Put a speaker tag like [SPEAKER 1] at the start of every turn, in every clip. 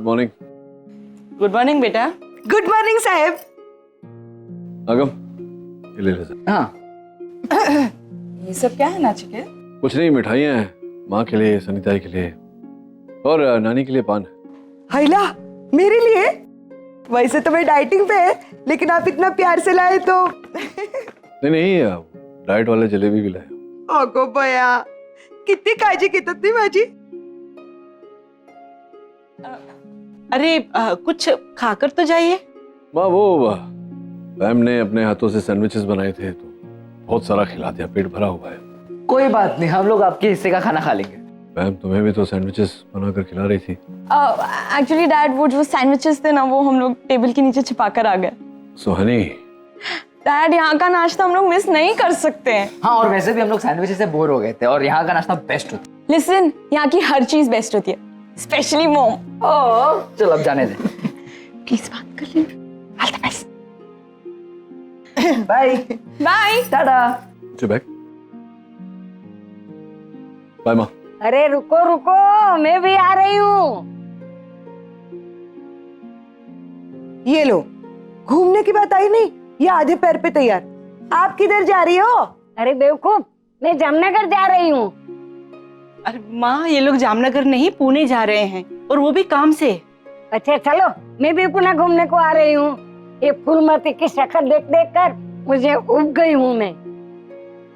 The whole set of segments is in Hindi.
[SPEAKER 1] Good morning.
[SPEAKER 2] गुड मॉर्निंग बेटा।
[SPEAKER 3] गुड मॉर्निंग साहब।
[SPEAKER 1] आगम, ये ले ले।
[SPEAKER 2] हाँ। ये सब क्या है नाचिके?
[SPEAKER 1] कुछ नहीं, मिठाइयाँ हैं माँ के लिए, सनिताई के लिए और नानी के लिए पान।
[SPEAKER 3] हाइला, मेरे लिए? वैसे तो मैं डाइटिंग पे है, लेकिन आप इतना प्यार से लाए तो।
[SPEAKER 1] नहीं नहीं, डाइट वाले जलेबी भी लाए।
[SPEAKER 3] ओगो बया, कितनी काळजी घेतात तुम्ही माझी।
[SPEAKER 2] अरे कुछ खाकर तो जाइए।
[SPEAKER 1] माँ वो मैम ने अपने हाथों से सैंडविचेस बनाए थे तो बहुत सारा खिला दिया, पेट भरा हुआ है।
[SPEAKER 4] कोई बात नहीं, हम लोग आपके हिस्से का खाना खा लेंगे।
[SPEAKER 1] मैम तुम्हें भी तो सैंडविचेस बनाकर खिला रही थी।
[SPEAKER 5] एक्चुअली डैड, वो जो सैंडविचेस थे ना, वो हम लोग टेबल के नीचे छिपा कर आ गए।
[SPEAKER 1] सोहनी,
[SPEAKER 5] डैड, यहाँ का नाश्ता हम लोग मिस नहीं कर सकते।
[SPEAKER 4] हाँ, और वैसे भी हम लोग सैंडविच से बोर हो गए थे और यहाँ का नाश्ता बेस्ट होता है।
[SPEAKER 5] लिसन, यहाँ की हर चीज बेस्ट होती है, स्पेशली मोम।
[SPEAKER 4] ओह, चल अब जाने दे।
[SPEAKER 5] प्लीज बात कर ले। All the best.
[SPEAKER 4] Bye
[SPEAKER 5] bye.
[SPEAKER 4] Tata.
[SPEAKER 1] Back. Bye माँ।
[SPEAKER 6] अरे रुको रुको, मैं भी आ रही हूँ।
[SPEAKER 3] ये लो, घूमने की बात आई नहीं, ये आधे पैर पे तैयार। आप किधर जा रही हो?
[SPEAKER 6] अरे बेवकूफ, मैं जामनगर जा रही हूँ।
[SPEAKER 2] अरे माँ, ये लोग जामनगर नहीं, पुणे जा रहे हैं, और वो भी काम से।
[SPEAKER 6] अच्छा चलो, मैं भी पुणे घूमने को आ रही हूँ। ये फूलमती की शक्ल देख देख कर मुझे उब गई हूँ मैं।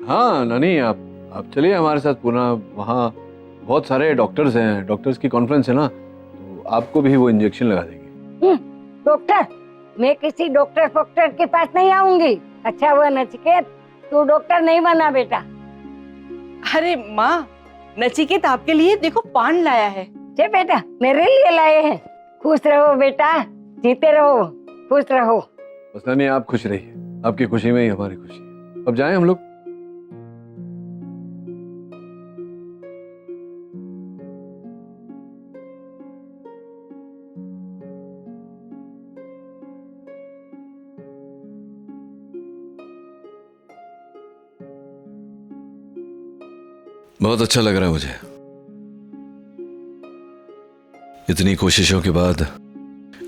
[SPEAKER 1] हाँ नानी, आप चलिए हमारे साथ पुणे। वहाँ बहुत सारे डॉक्टर्स हैं, डॉक्टर्स की कॉन्फ्रेंस है ना, तो आपको भी वो इंजेक्शन लगा देंगे।
[SPEAKER 6] डॉक्टर? मैं किसी डॉक्टर फोक्टर के पास नहीं आऊंगी। अच्छा हुआ नचिकेत, तू डॉक्टर नहीं बना बेटा।
[SPEAKER 2] अरे माँ, नचिकेत आपके लिए देखो पान लाया है।
[SPEAKER 6] चे बेटा, मेरे लिए लाए हैं। खुश रहो बेटा, जीते रहो, खुश रहो।
[SPEAKER 1] बस नानी आप खुश रहिए, आपकी खुशी में ही हमारी खुशी है। अब जाएं हम लोग। बहुत अच्छा लग रहा है मुझे। इतनी कोशिशों के बाद,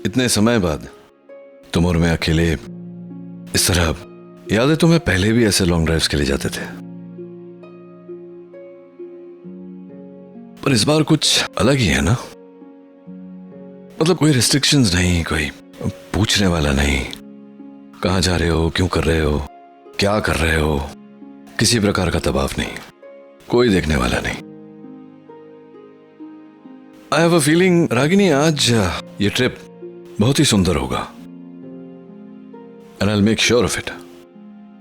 [SPEAKER 1] इतने समय बाद तुम और मैं अकेले इस तरह। याद है तुम्हें पहले भी ऐसे लॉन्ग ड्राइव्स के लिए जाते थे, पर इस बार कुछ अलग ही है ना। मतलब कोई रिस्ट्रिक्शंस नहीं, कोई पूछने वाला नहीं, कहां जा रहे हो, क्यों कर रहे हो, क्या कर रहे हो, किसी प्रकार का दबाव नहीं, कोई देखने वाला नहीं। I have a feeling Ragini, आज ये ट्रिप बहुत ही सुंदर होगा। And I will make sure of it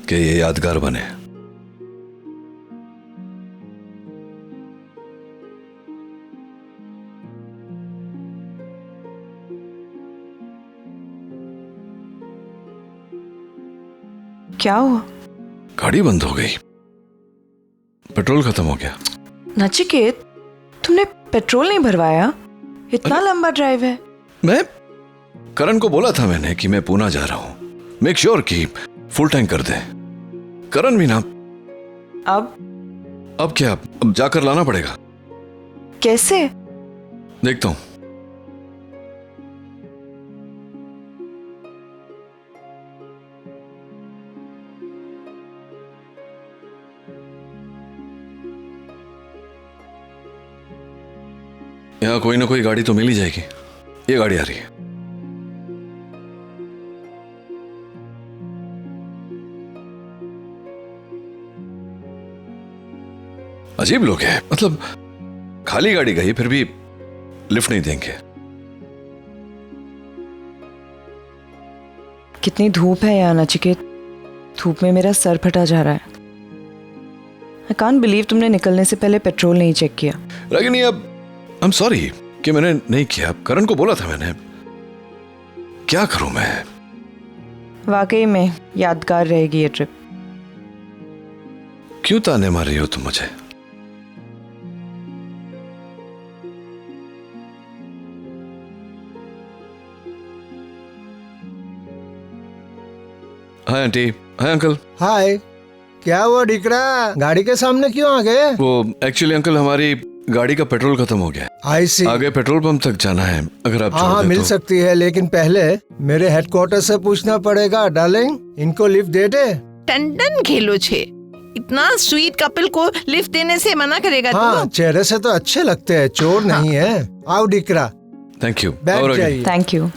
[SPEAKER 1] कि ये यादगार बने।
[SPEAKER 7] क्या हुआ?
[SPEAKER 1] गाड़ी बंद हो गई, पेट्रोल खत्म हो गया।
[SPEAKER 7] नचिकेत, तुमने पेट्रोल नहीं भरवाया? इतना लंबा ड्राइव है।
[SPEAKER 1] मैं करण को बोला था मैंने कि मैं पुणे जा रहा हूं, मेक श्योर कि फुल टैंक कर दे। करण भी ना। अब क्या, अब जाकर लाना पड़ेगा।
[SPEAKER 7] कैसे?
[SPEAKER 1] देखता हूं। यहाँ कोई ना कोई गाड़ी तो मिल ही जाएगी। ये गाड़ी आ रही है। अजीब लोग हैं, मतलब खाली गाड़ी गई फिर भी लिफ्ट नहीं देंगे।
[SPEAKER 7] कितनी धूप है यहाँ नचिकेत, धूप में मेरा सर फटा जा रहा है। आई कांट बिलीव तुमने निकलने से पहले पेट्रोल नहीं चेक किया।
[SPEAKER 1] रागिनी, अब आई एम सॉरी कि मैंने नहीं किया। करण को बोला था मैंने, क्या करूं मैं।
[SPEAKER 7] वाकई में यादगार रहेगी ये ट्रिप।
[SPEAKER 1] क्यों ताने मार रही हो तुम मुझे? Hi aunty, hi uncle.
[SPEAKER 8] हाय, क्या हुआ डिकरा, गाड़ी के सामने क्यों आ गए?
[SPEAKER 1] वो एक्चुअली अंकल, हमारी गाड़ी का पेट्रोल खत्म हो गया है।
[SPEAKER 8] आई सी।
[SPEAKER 1] आगे पेट्रोल पंप तक जाना है, अगर आप
[SPEAKER 8] हाँ
[SPEAKER 1] छोड़
[SPEAKER 8] हाँ
[SPEAKER 1] दें
[SPEAKER 8] मिल
[SPEAKER 1] तो।
[SPEAKER 8] सकती है, लेकिन पहले मेरे हेडक्वार्टर से पूछना पड़ेगा। डार्लिंग, इनको लिफ्ट दे दे।
[SPEAKER 9] टंडन खेलो छे, इतना स्वीट कपल को लिफ्ट देने से मना करेगा
[SPEAKER 8] हाँ,
[SPEAKER 9] तू?
[SPEAKER 8] चेहरे से तो अच्छे लगते हैं, चोर नहीं है। आओ डिकरा,
[SPEAKER 1] थैंक यू।
[SPEAKER 8] बैठ
[SPEAKER 1] और आगे।
[SPEAKER 8] जाइए।
[SPEAKER 7] Thank you.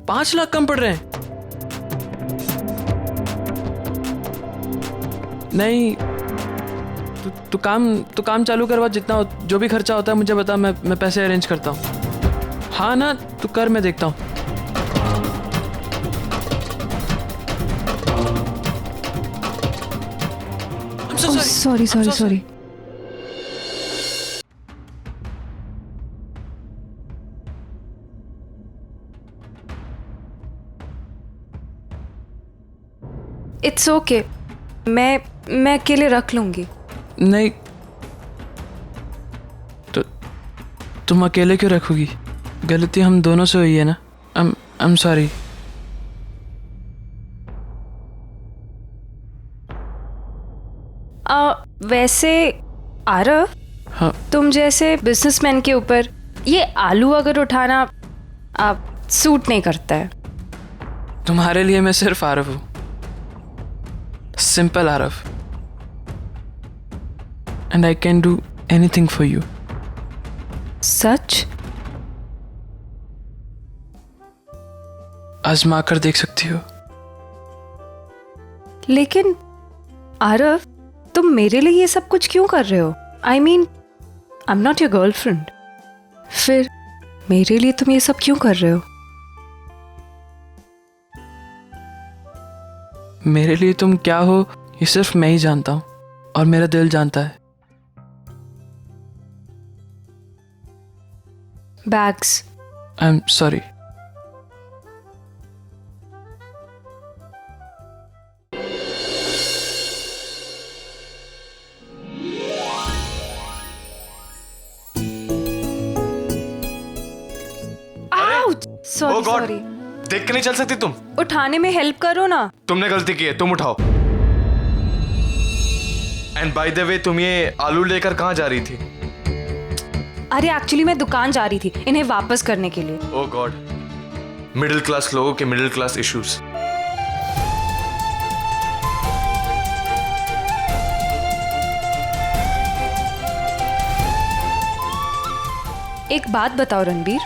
[SPEAKER 10] $5 लाख कम पड़ रहे हैं। नहीं, तू काम चालू करवा, जितना जो भी खर्चा होता है मुझे बता, मैं पैसे अरेंज करता हूँ। हाँ ना, तू कर, मैं देखता हूँ।
[SPEAKER 7] सॉरी।
[SPEAKER 11] इट्स ओके, मैं अकेले रख लूंगी।
[SPEAKER 10] नहीं, तो तुम अकेले क्यों रखोगी? गलती हम दोनों से हुई है ना। I am sorry.
[SPEAKER 11] वैसे आरव,
[SPEAKER 10] हाँ,
[SPEAKER 11] तुम जैसे बिजनेसमैन के ऊपर ये आलू अगर उठाना आप सूट नहीं करता है।
[SPEAKER 10] तुम्हारे लिए मैं सिर्फ आरव हूँ, simple Aarav, and I can do anything for you.
[SPEAKER 11] सच?
[SPEAKER 10] आजमा कर देख सकती हो।
[SPEAKER 11] लेकिन आरव, तुम मेरे लिए ये सब कुछ क्यों कर रहे हो? I mean, I am not your girlfriend. फिर मेरे लिए तुम ये सब क्यों कर रहे हो?
[SPEAKER 10] मेरे लिए तुम क्या हो ये सिर्फ मैं ही जानता हूँ, और मेरा दिल जानता है।
[SPEAKER 11] Bags.
[SPEAKER 10] I am sorry.
[SPEAKER 11] Sorry
[SPEAKER 12] Oh God!
[SPEAKER 11] Sorry.
[SPEAKER 12] देख के नहीं चल सकती तुम?
[SPEAKER 11] उठाने में हेल्प करो ना।
[SPEAKER 12] तुमने गलती की है, तुम उठाओ। एंड बाय द वे, तुम ये आलू लेकर कहाँ जा रही थी?
[SPEAKER 11] अरे एक्चुअली मैं दुकान जा रही थी इन्हें वापस करने के लिए।
[SPEAKER 12] ओह गॉड, मिडिल क्लास लोगों के मिडिल क्लास इश्यूज।
[SPEAKER 11] एक बात बताओ रणबीर,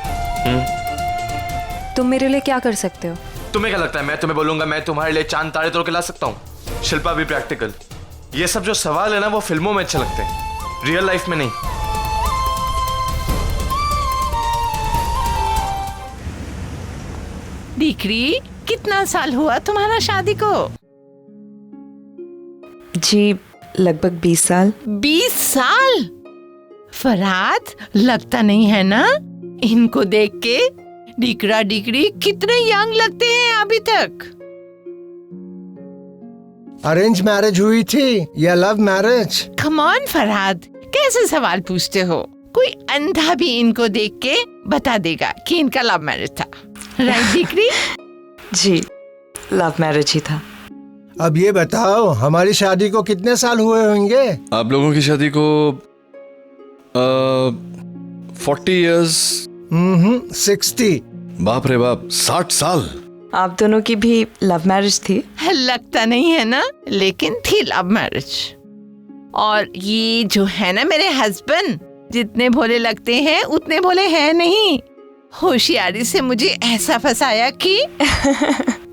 [SPEAKER 11] तुम मेरे लिए क्या कर सकते हो?
[SPEAKER 12] तुम्हें क्या लगता है मैं तुम्हें बोलूंगा मैं तुम्हारे लिए चांद तारे तोड़ के ला सकता हूँ? शिल्पा भी प्रैक्टिकल। ये सब जो सवाल है ना, वो फिल्मों में अच्छे लगते हैं, रियल लाइफ में नहीं।
[SPEAKER 9] डिक्री, कितना साल हुआ तुम्हारा शादी को?
[SPEAKER 7] जी लगभग 20 साल।
[SPEAKER 9] 20 साल? फरहाद, लगता नहीं है ना इनको देख के? डिकरा डिकरी कितने यंग लगते हैं अभी तक।
[SPEAKER 8] अरेंज मैरिज हुई थी या love marriage?
[SPEAKER 9] Come on Farhad, कैसे सवाल पूछते हो? कोई अंधा भी इनको देख के बता देगा कि इनका लव मैरिज था। Right decree?
[SPEAKER 7] जी लव मैरिज ही था।
[SPEAKER 8] अब ये बताओ, हमारी शादी को कितने साल हुए होंगे?
[SPEAKER 1] आप लोगों की शादी को 40 इयर्स।
[SPEAKER 8] 60।
[SPEAKER 1] बाप रे बाप, 60 साल।
[SPEAKER 7] आप दोनों की भी लव मैरिज थी?
[SPEAKER 9] लगता नहीं है ना, लेकिन थी लव मैरिज। और ये जो है ना मेरे हस्बैंड, जितने भोले लगते हैं उतने भोले हैं नहीं। होशियारी से मुझे ऐसा फंसाया कि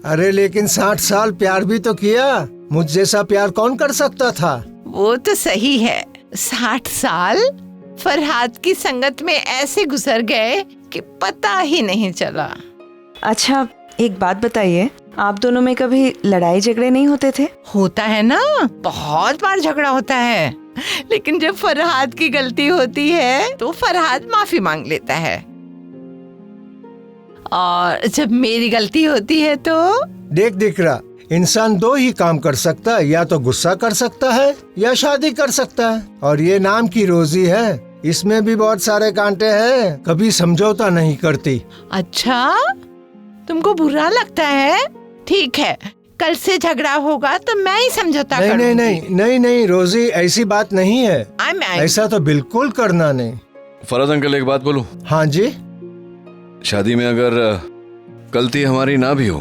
[SPEAKER 8] अरे लेकिन 60 साल प्यार भी तो किया। मुझ जैसा प्यार कौन कर सकता था?
[SPEAKER 9] वो तो सही है, 60 साल फरहाद की संगत में ऐसे गुजर गए कि पता ही नहीं चला।
[SPEAKER 7] अच्छा एक बात बताइए, आप दोनों में कभी लड़ाई झगड़े नहीं होते थे?
[SPEAKER 9] होता है ना, बहुत बार झगड़ा होता है, लेकिन जब फरहाद की गलती होती है तो फरहाद माफी मांग लेता है, और जब मेरी गलती होती है तो
[SPEAKER 8] देख दिकरा, इंसान 2 ही काम कर सकता है, या तो गुस्सा कर सकता है या शादी कर सकता है, और ये नाम की रोजी है। इसमें भी बहुत सारे कांटे हैं, कभी समझौता नहीं करती।
[SPEAKER 9] अच्छा, तुमको बुरा लगता है? ठीक है, कल से झगड़ा होगा तो मैं ही समझौता
[SPEAKER 8] नहीं
[SPEAKER 9] करूंगी।
[SPEAKER 8] नहीं नहीं नहीं नहीं रोजी, ऐसी बात नहीं है। ऐसा तो बिल्कुल करना नहीं।
[SPEAKER 1] फरहद अंकल एक बात बोलूं?
[SPEAKER 8] हाँ जी।
[SPEAKER 1] शादी में अगर गलती हमारी ना भी हो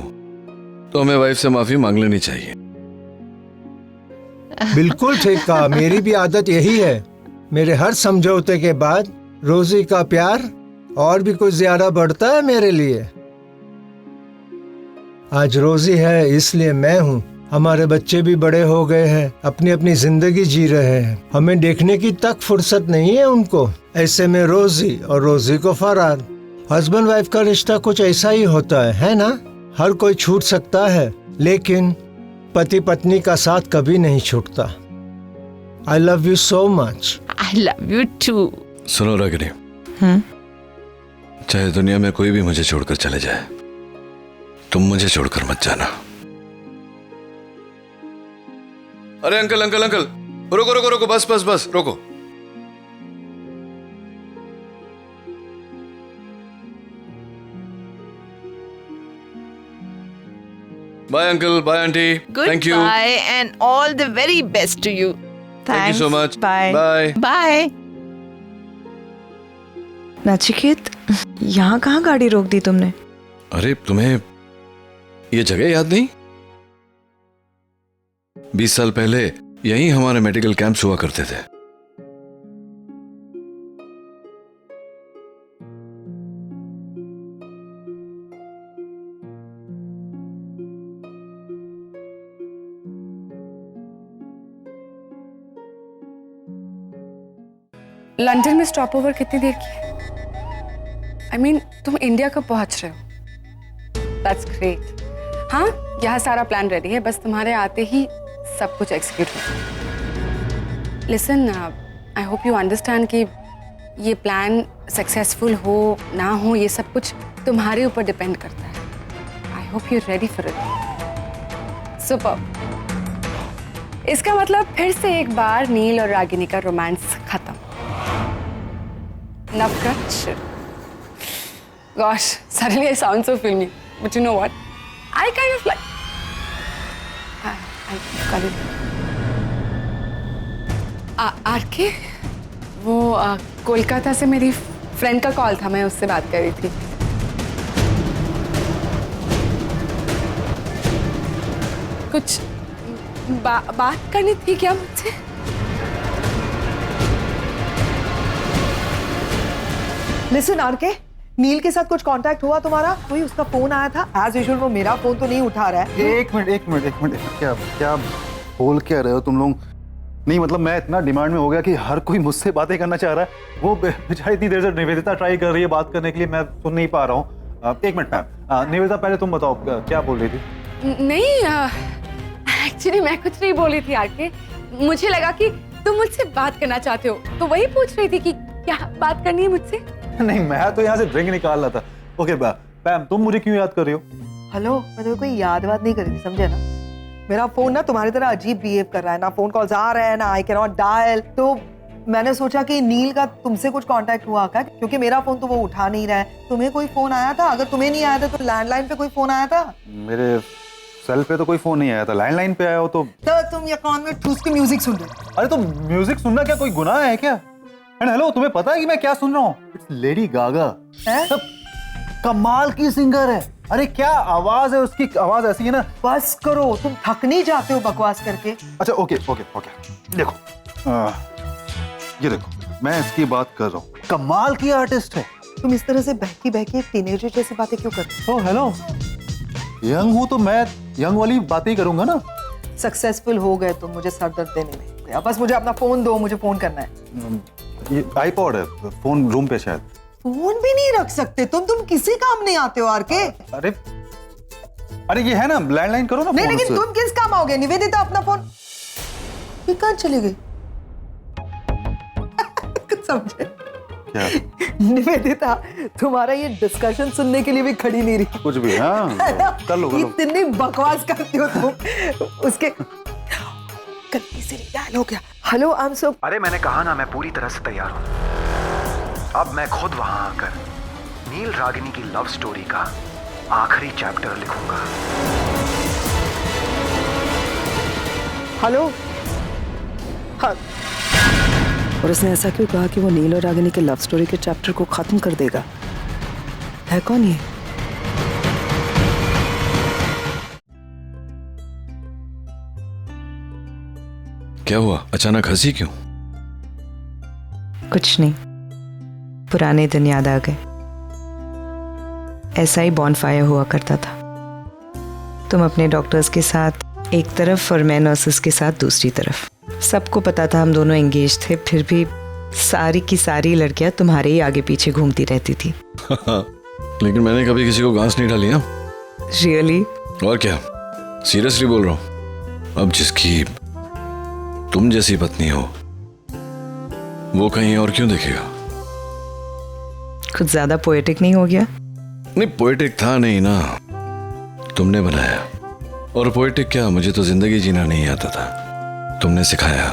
[SPEAKER 1] तो हमें वाइफ से माफी मांग लेनी चाहिए।
[SPEAKER 8] बिल्कुल ठीक कहा, मेरी भी आदत यही है। मेरे हर समझौते के बाद रोजी का प्यार और भी कुछ ज्यादा बढ़ता है मेरे लिए। आज रोजी है इसलिए मैं हूँ। हमारे बच्चे भी बड़े हो गए हैं, अपनी अपनी जिंदगी जी रहे हैं। हमें देखने की तक फुर्सत नहीं है उनको। ऐसे में रोजी और रोजी को फरहाद। हस्बैंड वाइफ का रिश्ता कुछ ऐसा ही होता है ना? हर कोई छूट सकता है, लेकिन पति पत्नी का साथ कभी नहीं छूटता। I love you so much.
[SPEAKER 9] I love you too.
[SPEAKER 1] सुनो रागिनी, चाहे दुनिया में कोई भी मुझे छोड़कर चले जाए, तुम मुझे छोड़कर मत जाना। अरे अंकल अंकल अंकल, रुको रुको रुको, बस बस बस रुको। Bye uncle, bye aunty, thank you.
[SPEAKER 9] Goodbye and all the very best to you.
[SPEAKER 1] Thank you so much.
[SPEAKER 7] Bye
[SPEAKER 1] bye
[SPEAKER 9] Bye.
[SPEAKER 7] Nachiket, यहाँ कहाँ गाड़ी रोक दी तुमने?
[SPEAKER 1] अरे तुम्हें ये जगह याद नहीं? 20 साल पहले यहीं हमारे मेडिकल कैंप्स हुआ करते थे।
[SPEAKER 13] लंदन में स्टॉप ओवर कितनी देर की है? I mean, तुम इंडिया कब पहुंच रहे हो? That's great. हाँ, यहाँ सारा प्लान रेडी है, बस तुम्हारे आते ही सब कुछ एग्जीक्यूट हो। Listen, I hope you understand कि ये प्लान सक्सेसफुल हो ना हो, ये सब कुछ तुम्हारे ऊपर डिपेंड करता है। I hope you're ready for it. Super. इसका मतलब फिर से एक बार नील और रागिनी का रोमांस खत्म। Navkach. Gosh, suddenly I sound so filmy. But you know what? I kind of like. I got it. RK, वो कोलकाता से मेरी फ्रेंड का कॉल था, मैं उससे बात कर रही थी। कुछ बात करनी थी क्या मुझसे?
[SPEAKER 3] लिसन आरके, नील के साथ कुछ कांटेक्ट हुआ तुम्हारा? कोई उसका फोन आया था? एज यूजुअल वो मेरा फोन तो नहीं उठा रहा है।
[SPEAKER 14] एक मिनट, क्या क्या बोल क्या रहे हो तुम लोग? नहीं मतलब मैं इतना डिमांड में हो गया कि हर कोई मुझसे बातें करना चाह रहा है। वो बेचारी इतनी देर से निवेदिता ट्राई कर रही है बात करने के लिए, मैं सुन नहीं पा रहा हूँ। एक मिनट मैम, निवेदिता पहले तुम बताओ क्या बोल रही थी?
[SPEAKER 13] नहीं, एक्चुअली मैं कुछ नहीं बोली थी आरके। मुझे लगा कि तुम मुझसे बात करना चाहते हो, तो वही पूछ रही थी कि क्या बात करनी है मुझसे।
[SPEAKER 14] नहीं, मैं तो यहाँ से ड्रिंक निकाल रहा था। ओके पैम, तुम मुझे क्यों याद कर रही हो?
[SPEAKER 3] हेलो, मैं तुम्हें कोई याद वाद नहीं कर रही थी, समझे ना? मेरा फोन ना तुम्हारी तरह अजीब बिहेव कर रहा है, ना फोन कॉल्स आ रहे हैं, ना आई कैन नॉट डायल। तो मैंने सोचा कि नील का तुमसे कुछ कांटेक्ट हुआ क्या, क्योंकि मेरा फोन तो वो उठा नहीं रहा है। तुम्हें कोई फोन आया था? अगर तुम्हें नहीं आया था तो लैंडलाइन पे कोई फोन आया था?
[SPEAKER 14] मेरे सेल पे तो कोई फोन नहीं आया था, लैंडलाइन पे आया हो तो
[SPEAKER 3] तुम ये कान में ठूस के म्यूजिक सुन रहे हो।
[SPEAKER 14] अरे तो म्यूजिक सुनना क्या कोई गुनाह है क्या? एंड हेलो, तुम्हें पता है कि मैं क्या सुन रहा हूँ? It's Lady Gaga. कमाल की सिंगर है। अरे क्या आवाज है उसकी, आवाज ऐसी है ना।
[SPEAKER 3] बस करो, तुम थक नहीं जाते हो बकवास करके?
[SPEAKER 14] अच्छा ओके, देखो ये देखो, मैं इसकी बात कर रहा हूँ। कमाल की आर्टिस्ट है।
[SPEAKER 3] तुम इस तरह से बहकी बहकी टीनेजर जैसी बातें क्यों करते
[SPEAKER 14] हो? हेलो, यंग हूँ तो मैं यंग वाली बातें ही करूंगा ना।
[SPEAKER 3] सक्सेसफुल हो गए तुम मुझे सर दर्द देने में। बस मुझे अपना फोन दो, मुझे फोन करना है।
[SPEAKER 14] ये आईपॉड है, फोन रूम पे शायद।
[SPEAKER 3] फोन भी नहीं रख सकते तुम किसी काम नहीं आते हो आरके।
[SPEAKER 14] अरे ये है ना, लैंडलाइन करो ना।
[SPEAKER 3] नहीं, लेकिन तुम किस काम आओगे? निवेदिता अपना फोन ये कहाँ चली गई? समझे
[SPEAKER 14] क्या?
[SPEAKER 3] निवेदिता तुम्हारा ये डिस्कशन सुनने के लिए भी खड़ी नहीं रही।
[SPEAKER 14] कुछ भी, हाँ कर लो।
[SPEAKER 3] इतनी बकवास करती हो तुम। उसके गलती से डायल हो गया। Hello, I am so.
[SPEAKER 15] अरे मैंने कहा ना, मैं पूरी तरह से तैयार हूँ। अब मैं खुद वहां आकर नील रागिनी की लव स्टोरी का आखिरी चैप्टर लिखूंगा।
[SPEAKER 3] हेलो। हाँ। और उसने ऐसा क्यों कहा कि वो नील और रागिनी के लव स्टोरी के चैप्टर को खत्म कर देगा? है कौन ये?
[SPEAKER 1] क्या हुआ, अचानक हंसी क्यों?
[SPEAKER 7] कुछ नहीं, पुराने दिन याद आ गए। ऐसा ही बॉनफायर हुआ करता था। तुम अपने डॉक्टर्स के साथ एक तरफ और मैं नर्सेस के साथ दूसरी तरफ। सबको पता था हम दोनों एंगेज थे, फिर भी सारी की सारी लड़कियां तुम्हारे ही आगे पीछे घूमती रहती थी।
[SPEAKER 1] लेकिन मैंने कभी किसी को घास नहीं डाली।
[SPEAKER 7] रियली?
[SPEAKER 1] और क्या, सीरियसली बोल रहा हूँ। अब जिसकी तुम जैसी पत्नी हो वो कहीं और क्यों देखेगा?
[SPEAKER 7] कुछ ज्यादा पोएटिक नहीं हो गया?
[SPEAKER 1] नहीं, पोएटिक था नहीं ना, तुमने बनाया। और पोएटिक क्या, मुझे तो जिंदगी जीना नहीं आता था, तुमने सिखाया।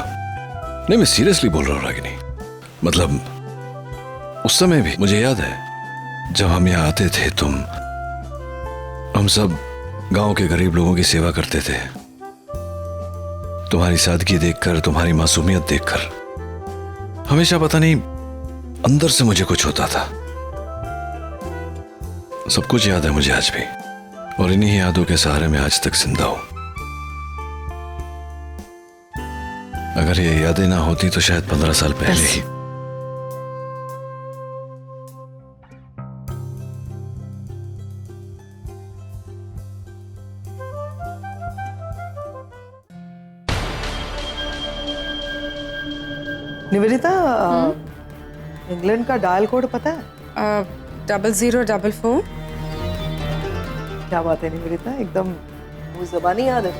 [SPEAKER 1] नहीं, मैं सीरियसली बोल रहा हूँ रागिनी। मतलब उस समय भी मुझे याद है जब हम यहाँ आते थे, हम सब गांव के गरीब लोगों की सेवा करते थे। तुम्हारी सादगी देखकर, तुम्हारी मासूमियत देखकर हमेशा पता नहीं अंदर से मुझे कुछ होता था। सब कुछ याद है मुझे आज भी, और इन्हीं यादों के सहारे मैं आज तक जिंदा हूं। अगर ये यादें ना होती तो शायद 15 साल पहले ही।
[SPEAKER 3] निवेदिता, इंग्लैंड का डायल कोड पता है?
[SPEAKER 13] 0044।
[SPEAKER 3] क्या बात है निवेदिता, एकदम मुंह ज़बानी याद है।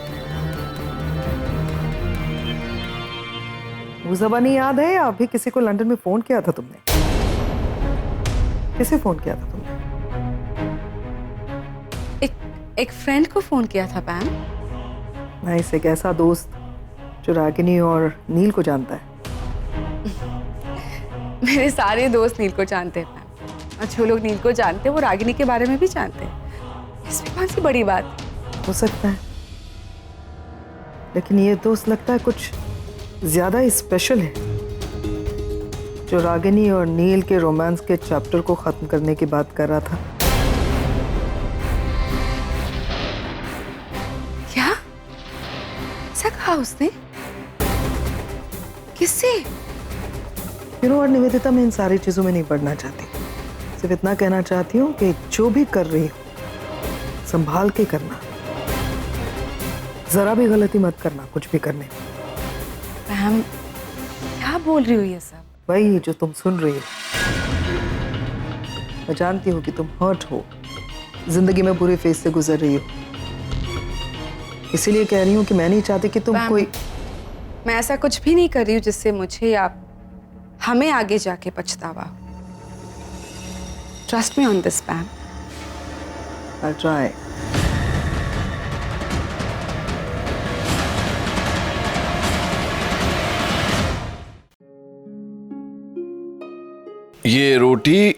[SPEAKER 3] मुंह ज़बानी याद है या अभी किसी को लंदन में फोन किया था तुमने? किसे फोन किया था तुमने?
[SPEAKER 13] एक फ्रेंड को फोन किया था पैम।
[SPEAKER 3] नाइस, एक ऐसा दोस्त जो रागिनी और नील को जानता है।
[SPEAKER 13] मेरे सारे दोस्त नील को जानते हैं पैम, और जो लोग नील को जानते हैं वो रागिनी के बारे में भी जानते हैं। इसमें कौन सी बड़ी बात?
[SPEAKER 3] हो सकता है, लेकिन ये दोस्त लगता है कुछ ज्यादा ही स्पेशल है, जो रागिनी और नील के रोमांस के चैप्टर को खत्म करने की बात कर रहा था।
[SPEAKER 13] क्या ऐसा कहा उसने? किससे?
[SPEAKER 3] निवेदिता, मैं इन सारी चीजों में नहीं पढ़ना चाहती। सिर्फ इतना कहना चाहती हूँ कि जो भी कर रही हो संभाल के करना, जरा भी गलती मत करना कुछ भी करने में।
[SPEAKER 13] मैम, क्या बोल रही हो ये सब?
[SPEAKER 3] वही जो तुम सुन रही हो। मैं जानती हूँ कि तुम हर्ट हो, जिंदगी में बुरे फेज से गुजर रही हो, इसीलिए कह रही हूँ कि मैं नहीं चाहती कि तुम कोई।
[SPEAKER 13] मैं ऐसा कुछ भी नहीं कर रही हूँ जिससे मुझे या हमें आगे जाके पछतावा। Trust me on this पैम।
[SPEAKER 3] I'll try.
[SPEAKER 1] ये रोटी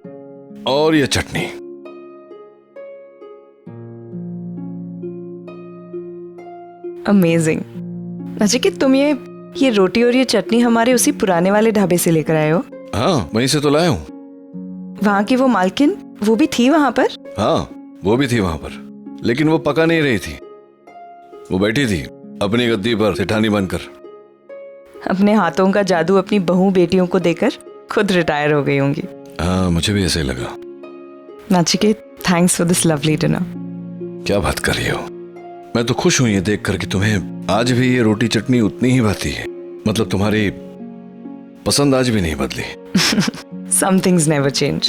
[SPEAKER 1] और ये चटनी।
[SPEAKER 7] अमेजिंग। नचिकेत, तुम ये रोटी और ये चटनी हमारे उसी पुराने वाले ढाबे से लेकर आए हो?
[SPEAKER 1] हाँ, वहीं से तो लाया हूँ।
[SPEAKER 7] वहाँ की वो मालकिन, वो भी थी वहाँ पर?
[SPEAKER 1] हाँ, वो भी थी वहाँ पर, लेकिन वो पका नहीं रही थी। वो बैठी थी अपनी गद्दी पर सेठानी बनकर।
[SPEAKER 7] अपने हाथों का जादू अपनी बहू बेटियों को देकर खुद रिटायर हो गई होंगी।
[SPEAKER 1] हाँ, मुझे भी ऐसे ही लगा।
[SPEAKER 7] Nachiket, thanks for this lovely dinner.
[SPEAKER 1] क्या बात कर रही हो? मैं तो खुश हूं ये देखकर कि तुम्हें आज भी ये रोटी चटनी उतनी ही भाती है। मतलब तुम्हारी पसंद आज भी नहीं बदली।
[SPEAKER 7] Some things never change.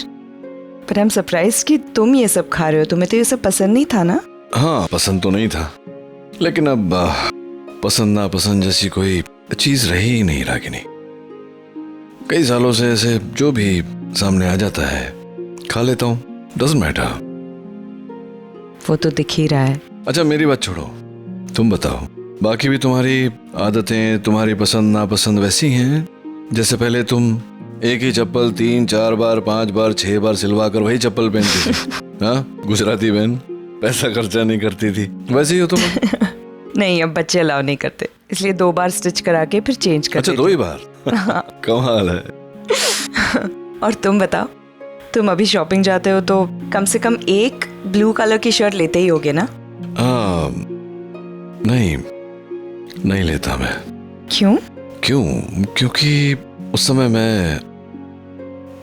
[SPEAKER 7] But I'm surprised कि तुम ये सब खा रहे हो। तुम्हें तो ये सब पसंद नहीं था ना?
[SPEAKER 1] हाँ, पसंद तो नहीं था, लेकिन अब पसंद ना पसंद जैसी कोई चीज रही ही नहीं रागिनी। कई सालों से ऐसे जो भी सामने आ जाता है खा लेता हूँ, डजंट मैटर।
[SPEAKER 7] वो तो दिख ही रहा है।
[SPEAKER 1] अच्छा, मेरी बात छोड़ो, तुम बताओ, बाकी भी तुम्हारी आदतें, तुम्हारी पसंद नापसंद वैसी हैं जैसे पहले तुम एक ही चप्पल 3, 4 बार, 5 बार, 6 बार सिलवा कर वही चप्पल पहनती थी। हाँ, गुजराती बहन, पैसा खर्चा नहीं करती थी। वैसे ही हो तुम।
[SPEAKER 7] नहीं, अब बच्चे अलाउ नहीं करते, इसलिए 2 बार स्टिच करा के फिर चेंज कर।
[SPEAKER 1] अच्छा, 2 ही बार? कमाल है।
[SPEAKER 7] और तुम बताओ, तुम अभी शॉपिंग जाते हो तो कम से कम एक ब्लू कलर की शर्ट लेते ही होगे ना?
[SPEAKER 1] नहीं लेता मैं।
[SPEAKER 7] क्यों?
[SPEAKER 1] क्योंकि उस समय मैं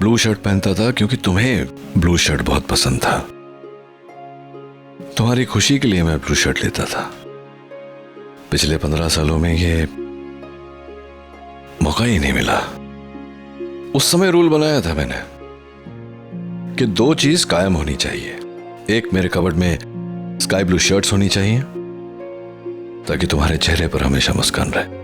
[SPEAKER 1] ब्लू शर्ट पहनता था क्योंकि तुम्हें ब्लू शर्ट बहुत पसंद था। तुम्हारी खुशी के लिए मैं ब्लू शर्ट लेता था। पिछले 15 सालों में ये मौका ही नहीं मिला। उस समय रूल बनाया था मैंने कि 2 चीज कायम होनी चाहिए। एक, मेरे कबर्ड में स्काई ब्लू शर्ट्स होनी चाहिए ताकि तुम्हारे चेहरे पर हमेशा मुस्कान रहे।